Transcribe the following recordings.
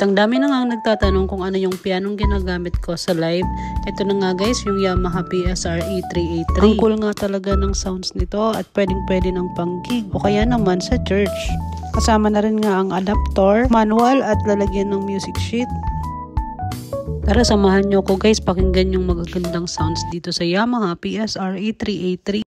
Ang dami na nga nagtatanong kung ano yung pianong ginagamit ko sa live. Ito na nga guys, yung Yamaha PSRE 383. Ang cool nga talaga ng sounds nito at pwedeng-pwede ng pang-gig o kaya naman sa church. Kasama na rin nga ang adapter, manual at lalagyan ng music sheet. Tara, samahan nyo ko guys, pakinggan yung magagandang sounds dito sa Yamaha PSRE 383.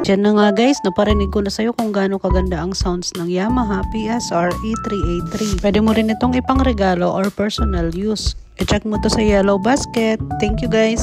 Diyan na nga guys, naparinig ko na sa'yo kung gaano kaganda ang sounds ng Yamaha PSRE 383. Pwede mo rin itong ipang regalo or personal use. I-check mo to sa Yellow Basket. Thank you guys!